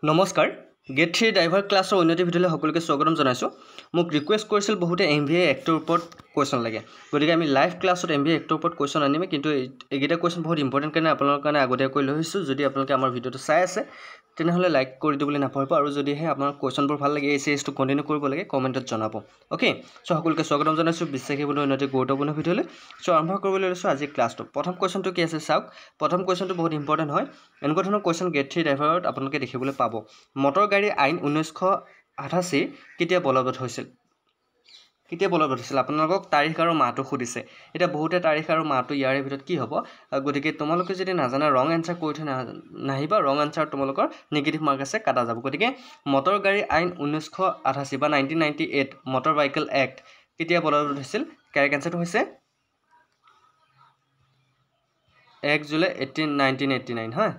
নমস্কাৰ gate 3 driver ক্লাছৰ উন্নতি ভিডিঅ'লৈ সকলোকে স্বাগতম জনাইছোঁ মোক ৰিকুৱেষ্ট কৰিছিল বহুতে MBA এক্টৰ ওপৰত কোৱেশ্চন লাগে গতিকে আমি লাইভ ক্লাছত MBA এক্টৰ ওপৰত কোৱেশ্চন আনিম কিন্তু এইকেইটা কোৱেশ্চন বহুত ইম্পৰ্টেণ্ট কাৰণে আপোনালোকৰ কাৰণে আগতীয়াকৈ লৈ আহিছোঁ যদি আপোনালোকে আমাৰ ভিডিঅ'টো চাই আছে তেনেহ'লে লাইক কৰি দিবলৈ নাপাহৰিব আৰু যদিহে আপোনাৰ কোৱেশ্চনবোৰ ভাল লাগে এই চিৰিজটো কণ্টিনিউ কৰিব লাগে কমেণ্টত জনাব অ'কে চ' সকলোকে স্বাগতম জনাইছোঁ বিশ্বাসী বন্ধু উন্নতি গুৰুত্বপূৰ্ণ ভিডিঅ'লৈ চ' আৰম্ভ কৰিবলৈ লৈছোঁ আজি ক্লাছটো প্ৰথম কোৱেশ্চনটো কি আছে চাওক প্ৰথম কোৱেশ্চনটো বহুত ইম্পৰ্টেণ্ট হয় এনেকুৱা ধৰণৰ কোৱেশ্চন গেট 3 ড্ৰাইভাৰত আপোনালোকে দেখিবলৈ পাব মটৰ গাড়ী আইন 1988 কেতিয়া বলবৎ হৈছিল আপোনালোকক তাৰিখ আৰু মাহটো সুধিছে এটা বহুতে তাৰিখ আৰু মাহটো ইয়াৰ ভিতৰত কি হ'ব গতিকে তোমালোকে যদি নাজানা ৰং আনসাৰ কৰি থৈ নাহিবা ৰং আনসাৰ তোমালোকৰ নেগেটিভ মাৰ্ক আছে কাটা যাব গতিকে মটৰ গাড়ী আইন 1988 বা 1998 মটৰ ভাইকেল এক্ট কেতিয়া বলবৎ হৈছিল কাৰেক্ট আনসাৰটো হৈছে 1 জুলাই 1989 হয়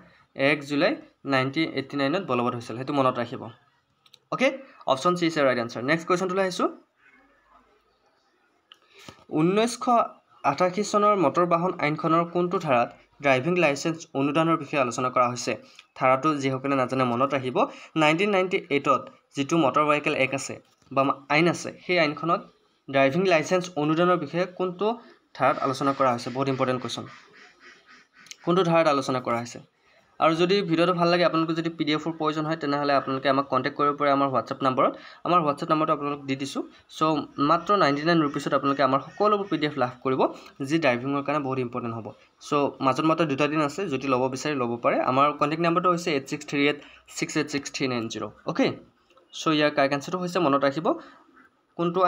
1 জুলাই 1989 বলবৎ হৈছিল হেতু মনত ৰাখিব okay option C is right answer next কোৱেশ্চনটো আহিছো 1988 চনৰ মটৰ বাহন আইনখনৰ কোনটো ধাৰাত ড্ৰাইভিং লাইসেন্স অনুদানৰ বিষয়ে আলোচনা কৰা হৈছে ধাৰাটো যিসকলে নাজানে মনত ৰাখিব 1998ত যেটো মটৰ ভাইকেল এক আছে বা আইন আছে সেই আইনখনত ড্ৰাইভিং লাইসেন্স অনুদানৰ বিষয়ে কোনটো ধাৰাত আলোচনা কৰা হৈছে বহুত ইম্পৰ্টেন্ট কোৱেশ্চন কোনটো ধাৰাত আলোচনা কৰা হৈছে আৰু যদি ভিডিওটো ভাল লাগে আপোনালোকে যদি পিডিএফৰ প্ৰয়োজন হয় তেনেহলে আপোনালোকে আমাক কন্টাক্ট কৰিব পাৰে আমাৰ WhatsApp নম্বৰত আমাৰ WhatsApp নম্বৰটো আপোনালোক দি দিছো সো মাত্ৰ 99 रुपीसত আপোনালোকে আমাৰ সকলোবোৰ পিডিএফ লাভ কৰিব যি ড্ৰাইভিংৰ কাৰণে বহুত ইম্পৰ্টেন্ট হ'ব সো মাজত মাত্ৰ দুটা দিন আছে যদি লব বিচাৰি লব পাৰে আমাৰ কন্টাক্ট নম্বৰটো হৈছে 8638686390 ওকে সো ইয়াৰ কাৰেক্ট আনসাৰটো হৈছে মনত ৰাখিব কোনটো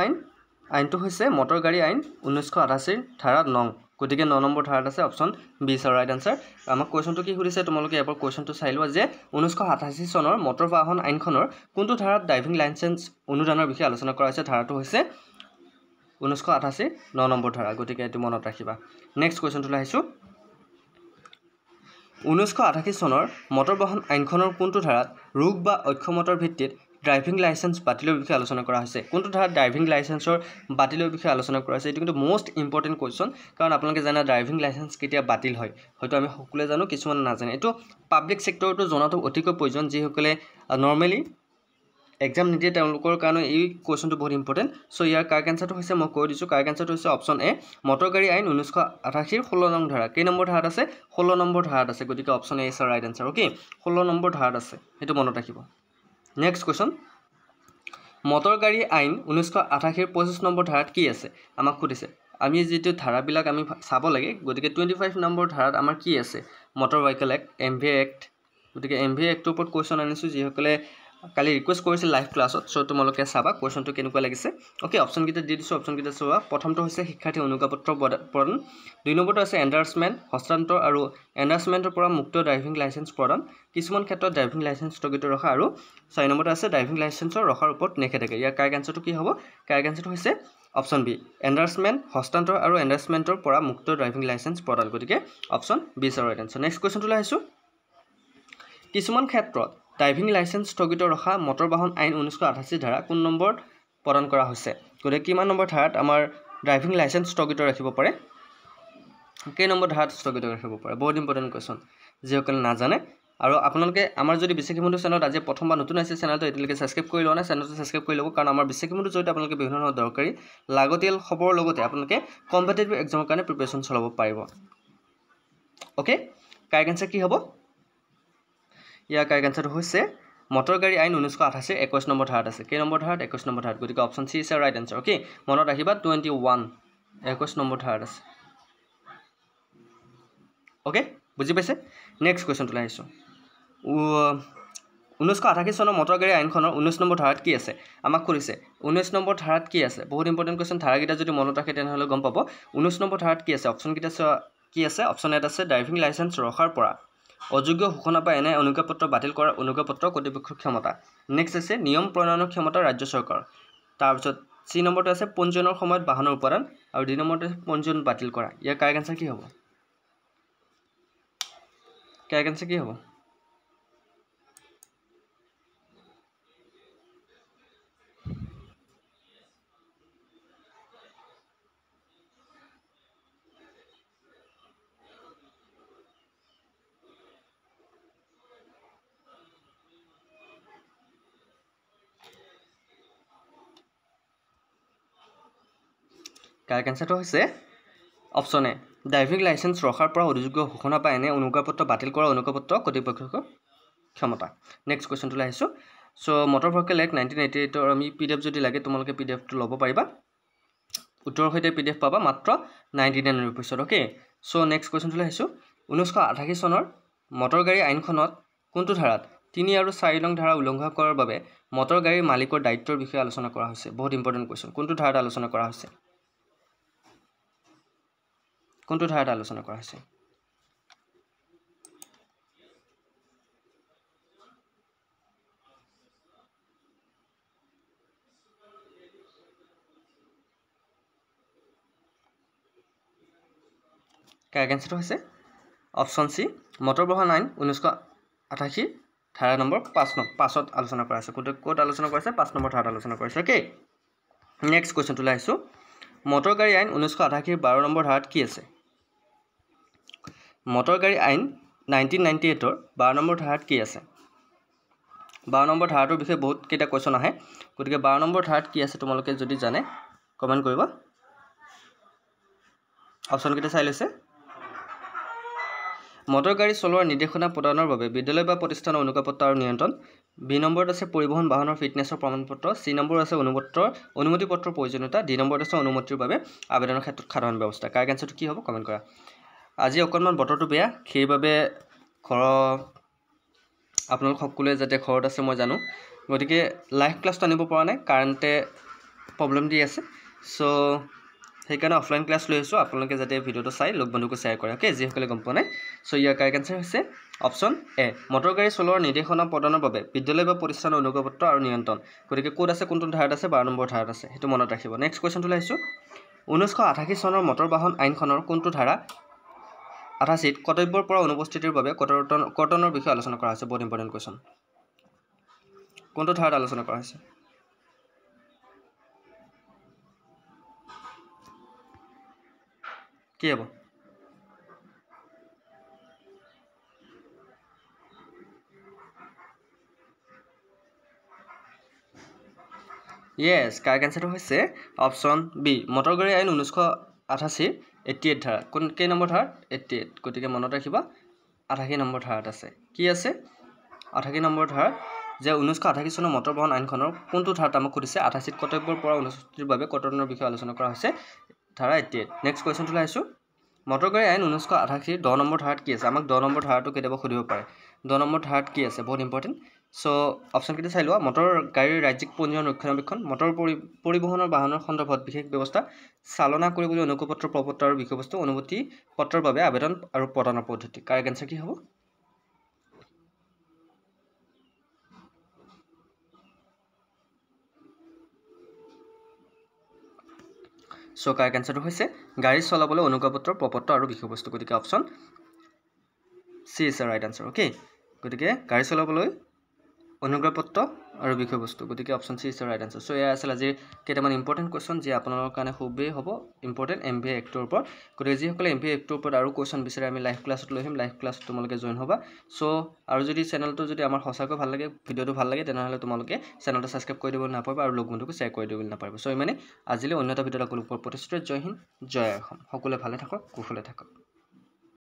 আইনটো হৈছে মটৰ গাড়ী আইন 1988 ধাৰা 9 গতিকে 9 নম্বৰ ধাৰাত আছে option B is right answer আমাক কোৱেশ্চনটো কি সুধিছে তোমালোকে এবাৰ কোৱেশ্চনটো চাই লোৱা যে 1988 চনৰ মটৰ বাহন আইনখনৰ কোনটো ধাৰাত ড্ৰাইভিং লাইসেন্স অনুদানৰ বিষয়ে আলোচনা কৰা হৈছে ধাৰাটো হৈছে 1988 9 নম্বৰ ধাৰা গতিকে এটো মনত ৰাখিবা নেক্সট কোৱেশ্চনটো আহিছো 1988 চনৰ মটৰ বাহন আইনখনৰ কোনটো ধাৰাত ৰোগ বা অক্ষমতাৰ ভিত্তিত ড্ৰাইভিং লাইসেন্স বাতিলৰ বিষয়ে আলোচনা কৰা হৈছে কোনটো ধাৰাত ড্ৰাইভিং লাইসেন্সৰ বাতিলৰ বিষয়ে আলোচনা কৰা হৈছে এটো কিন্তু মোস্ট ইম্পৰ্টেন্ট কোৱেশ্চন কাৰণ আপোনালোকে জানা ড্ৰাইভিং লাইসেন্স কেতিয়া বাতিল হয় হয়তো আমি সকলোৱে জানো কিছুমান নাজানে এটো পাব্লিক সেক্টৰটো জনাটো অতিকৈ প্ৰয়োজন যি সকলে নৰমালি এক্সাম নিদিয়ে তেওঁলোকৰ কাৰণে এই কোৱেশ্চনটো বহুত ইম্পৰ্টেন্ট সো ইয়াৰ কাৰেক্ট আনসাৰটো হৈছে মই কৈ দিছো কাৰেক্ট আনসাৰটো হৈছে অপচন এ মটৰ গাড়ী আইন 1988 16 নং ধাৰা কেই নম্বৰ ধাৰাত আছে 16 নম্বৰ ধাৰাত আছে গতিকে option A is right answer okay 16 number ধাৰাত আছে হেতু মনত ৰাখিব নেক্সট কোৱেশ্চন মটৰ গাড়ী আইন 1988 25 নম্বৰ ধাৰাত কি আছে আমাক সুধিছে আমি যেটো ধাৰাবিলাক আমি চাব লাগে গতিকে 25 নম্বৰ ধাৰাত আমাৰ কি আছে motor vehicle act MVA act গতিকে MVA এক্টৰ ওপৰত কোৱেশ্চন আনিছো যি সকলে কালি ৰিকুৱেষ্ট কৰিছিল লাইভ ক্লাছত সো তোমালোকে চাবা কোৱেশ্চনটো কেনেকুৱা লাগিছে ওকে অপচন কিটা দি দিছো অপচন কিটা চোৱা প্ৰথমটো হৈছে শিক্ষাৰ্থী অনুজ্ঞাপত্ৰ প্ৰদান দুই নম্বৰটো আছে এন্ডাৰ্সমেন্ট হস্তান্তৰ আৰু এন্ডাৰ্সমেন্টৰ পৰা মুক্ত ড্ৰাইভিং লাইসেন্স প্ৰদান কিছুমান ক্ষেত্ৰত ড্ৰাইভিং লাইসেন্স স্থগিত ৰখা আৰু 6 নম্বৰটো আছে ড্ৰাইভিং লাইসেন্সৰ ৰখাৰ ওপৰত নিষেধাজ্ঞা ইয়াৰ কাৰেক্ট আনসাৰটো কি হ'ব কাৰেক্ট আনসাৰটো হৈছে অপচন বি এন্ডাৰ্সমেন্ট হস্তান্তৰ আৰু এন্ডাৰ্সমেন্টৰ পৰা মুক্ত ড্ৰাইভিং লাইসেন্স প্ৰদান গতিকে option B is right answer next কোৱেশ্চনটো লাইছো কিছুমান ক্ষেত্ৰত ড্ৰাইভিং লাইসেন্স স্থগিত ৰখা মটৰ বাহন আইন 1988 ধাৰা কোন নম্বৰ প্ৰদান কৰা হৈছে গতিকে কিমান নম্বৰ ধাৰাত আমাৰ ড্ৰাইভিং লাইসেন্স স্থগিত ৰাখিব পাৰে কেই নম্বৰ ধাৰাত স্থগিত ৰাখিব পাৰে বহুত ইম্পৰ্টেন্ট কোৱেশ্চন যিসকলে নাজানে আৰু আপোনালোকে আমাৰ যদি বিশ্বাসী বন্ধু চেনেলত আজি প্ৰথমবাৰ নতুন আছে চেনেলটো এতিয়ালৈকে সাবস্ক্ৰাইব কৰি লোৱা নাই চেনেলটো সাবস্ক্ৰাইব কৰি ল'ব কাৰণ আমাৰ বিশ্বাসী বন্ধু জৰিয়তে আপোনালোকে বিভিন্ন ধৰণৰ দৰকাৰী লাগতিয়াল খবৰ লগতে আপোনালোকে কম্পিটিটিভ এক্সামৰ কাৰণে প্ৰিপাৰেচন চলাব পাৰিব ওকে কাৰেক্ট আনসাৰ কি হ'ব ইয়াৰ কাৰেক্ট আনসাৰটো হৈছে মটৰ গাড়ী আইন 1988 21 নম্বৰ ধাৰাত আছে কেই নম্বৰ ধাৰাত 21 নম্বৰ ধাৰাত গতিকে option C is right answer okay মনত ৰাখিবা 21 21 নম্বৰ ধাৰাত আছে ওকে বুজি পাইছে নেক্সট কোৱেশ্চনটো লাইছো 1988 চনৰ মটৰ গাড়ী আইনখনৰ 19 নম্বৰ ধাৰাত কি আছে আমাক কৰিছে 19 নম্বৰ ধাৰাত কি আছে বহুত ইম্পৰ্টেন্ট কোৱেশ্চন ধাৰাগিটা যদি মনত ৰাখে তেনেহলে গম পাব 19 নম্বৰ ধাৰাত কি আছে অপচন কিটা কি আছে অপচন এট আছে ড্ৰাইভিং লাইসেন্স ৰখাৰ পৰা অযোগ্য ঘোষণা বা এনে অনুজ্ঞাপত্ৰ বাতিল কৰাৰ অনুজ্ঞাপত্ৰ কৰ্তৃপক্ষৰ ক্ষমতা নেক্সট আছে নিয়ম প্ৰণয়নৰ ক্ষমতা ৰাজ্য চৰকাৰ তাৰ পিছত সি নম্বৰটো আছে পঞ্জীয়নৰ সময়ত বাহনৰ উপাদান আৰু ডি নম্বৰটো পঞ্জীয়ন বাতিল কৰা ইয়াৰ কাৰেক্ট আনসাৰ কি হ'ব কাৰেক্ট আনসাৰ কি হ'ব কাৰেক্ট এনসাৰটো হৈছে অপশ্যন এ ড্ৰাইভিং লাইসেন্স ৰখাৰ পৰা অযোগ্য ঘোষণা বা এনে অনুজ্ঞাপত্ৰ বাতিল কৰা অনুজ্ঞাপত্ৰ কৰ্তৃপক্ষৰ ক্ষমতা নেক্সট কোৱেশ্চনটো আহিছোঁ সো মটৰ ভেহিকল এক্ট 1988 আমি পিডিএফ যদি লাগে তোমালোকে পিডিএফটো ল'ব পাৰিবা উত্তৰৰ সৈতে পিডিএফ পাবা মাত্ৰ 99 रुपीसত ওকে সো নেক্সট কোৱেশ্চনটো আহিছোঁ 1988 চনৰ মটৰ গাড়ী আইনখনত কোনটো ধাৰাত 3 আৰু 4 নং ধাৰা উলংঘন কৰাৰ বাবে মটৰ গাড়ীৰ মালিকৰ দায়িত্বৰ বিষয়ে আলোচনা কৰা হৈছে বহুত ইম্পৰ্টেন্ট কোৱেশ্চন কোনটো ধাৰাত আলোচনা কৰা হৈছে কোনটো ধাৰাত আলোচনা কৰা হৈছে কাৰেক্ট এনসাৰটো হৈছে অপশ্যন সি মটৰ বাহন আইন 1988 ধাৰা নম্বৰ 5ত আলোচনা কৰা হৈছে কোট আলোচনা কৰা হৈছে 5 নম্বৰ ধাৰাত আলোচনা কৰা হৈছে ওকে নেক্সট কোৱেশ্চনটো লাইছো মটৰ গাড়ী আইন 1988 12 নম্বৰ ধাৰাত কি আছে মটৰ গাড়ী আইন 1998 ৰ 12 নম্বৰ ধাৰাত কি আছে 12 নম্বৰ ধাৰাটোৰ বিষয়ে বহুত কেইটা কোৱেশ্চন আহে গতিকে 12 নম্বৰ ধাৰাত কি আছে তোমালোকে যদি জানে কমেন্ট কৰিবা অপশ্যন কেইটা চাই লৈছে মটৰ গাড়ী চলোৱাৰ নিৰ্দেশনা প্ৰদানৰ বাবে বিদ্যালয় বা প্ৰতিষ্ঠানৰ অনুজ্ঞাপত্ৰ আৰু নিয়ন্ত্ৰণ বি নম্বৰত আছে পৰিবহণ বাহনৰ ফিটনেছৰ প্ৰমাণপত্ৰ সি নম্বৰ আছে অনুমতি পত্ৰৰ প্ৰয়োজনীয়তা ডি নম্বৰত আছে অনুমতিৰ বাবে আবেদনৰ ক্ষেত্ৰত সাধাৰণ ব্যৱস্থা কাৰেক্ট এনসাৰটো কি হ'ব কমেন্ট কৰা আজি অকণমান বতৰটো বেয়া সেইবাবে ঘৰ আপোনালোক সকলোৱে যাতে ঘৰত আছে মই জানো গতিকে লাইভ ক্লাছটো আনিব পৰা নাই কাৰেণ্টে প্ৰব্লেম দি আছে সো সেইকাৰণে অফলাইন ক্লাছ লৈ আছো আপোনালোকে যাতে ভিডিওটো চাই লগ বন্ধুক শ্বেয়াৰ কৰে ওকে যিসকলে গম পোৱা নাই সো ইয়াৰ কাৰেক্ট এনসাৰ হৈছে অপশ্যন এ মটৰ গাড়ী চলোৱাৰ নিৰ্দেশনা প্ৰদানৰ বাবে বিদ্যালয় বা প্ৰতিষ্ঠানৰ অনুজ্ঞাপত্ৰ আৰু নিয়ন্ত্ৰণ গতিকে কোড আছে কোনটো ধাৰাত আছে 12 নম্বৰ ধাৰাত আছে সেইটো মনত ৰাখিব নেক্সট কোৱেশ্চনটো লাইছো 1988 চনৰ মটৰ বাহন আইনখনৰ কোনটো ধাৰা 88 কৰ্তব্যৰ পৰা অনুপস্থিতিৰ বাবে কৰ্তনৰ বিষয়ে আলোচনা কৰা হৈছে বহুত ইম্পৰ্টেন্ট কোৱেশ্চন কোনটো ধাৰাত আলোচনা কৰা হৈছে কি হ'ব Yes, কাৰেক্ট আনসাৰটো হৈছে অপশ্যন বি মটৰ গাড়ী আইন 1988 88 ধাৰা কোন কে নম্বৰ ধাৰা 88 গতিকে মনত ৰাখিবা 88 নম্বৰ ধাৰাত আছে কি আছে 88 নম্বৰ ধাৰা যে 1988 চনৰ মটৰ বাহন আইনখনৰ কোনটো ধাৰাত আমাক সুধিছে 88 কৰ্তব্যৰ পৰা অনুপস্থিতিৰ বাবে কৰ্তনৰ বিষয়ে আলোচনা কৰা হৈছে ধাৰা 88 নেক্সট কোৱেশ্চনটো লাইছো মটৰ গাড়ী আইন 1988 10 নম্বৰ ধাৰাত কি আছে আমাক 10 নম্বৰ ধাৰাটো কেতিয়াবা সুধিব পাৰে 10 নম্বৰ ধাৰাত কি আছে বহুত ইম্পৰ্টেন্ট সো অপশ্যন কেইটা চাই লোৱা মটৰ গাড়ীৰ ৰাজ্যিক পঞ্জীয়ন ৰক্ষণাবেক্ষণ মটৰ পৰিবহণৰ বাহনৰ সন্দৰ্ভত বিশেষ ব্যৱস্থা চালনা কৰিবলৈ অনুজ্ঞাপত্ৰ প্ৰপত্ৰ আৰু বিষয়বস্তু অনুমতি পত্ৰৰ বাবে আবেদন আৰু প্ৰদানৰ পদ্ধতি কাৰেক্ট আনসাৰ কি হ'ব সো কাৰেক্ট আনসাৰটো হৈছে গাড়ী চলাবলৈ অনুজ্ঞাপত্ৰ প্ৰপত্ৰ আৰু বিষয়বস্তু গতিকে option C is right answer okay গতিকে গাড়ী চলাবলৈ অনুজ্ঞাপত্ৰ আৰু বিষয়বস্তু গতিকে option C is right answer so এয়া আছিল আজিৰ কেইটামান ইম্পৰ্টেন্ট কোৱেশ্চন যে আপোনালোকৰ কাৰণে খুবেই হ'ব ইম্পৰ্টেন্ট এমভিএ এক্টৰ ওপৰত গতিকে যিসকলে এমভিএ এক্টৰ ওপৰত আৰু কোৱেশ্চন বিচাৰে আমি লাইভ ক্লাছত লৈ আহিম লাইভ ক্লাছত তোমালোকে জইন হ'বা সো আৰু যদি চেনেলটো যদি আমাৰ সঁচাকৈ ভাল লাগে ভিডিওটো ভাল লাগে তেনেহ'লে তোমালোকে চেনেলটো ছাবস্ক্ৰাইব কৰি দিব নাপাবা আৰু লগ বন্ধুকো শ্বেয়াৰ কৰি দিব নাপাবা সো ইমানে আজিলৈ অন্য এটা ভিডিঅ'ত আপোনালোকৰ প্ৰতিশ্ৰুতি জয় হিন্দ জয় অসম সকলোৱে ভালে থাকক কুশলে থাকক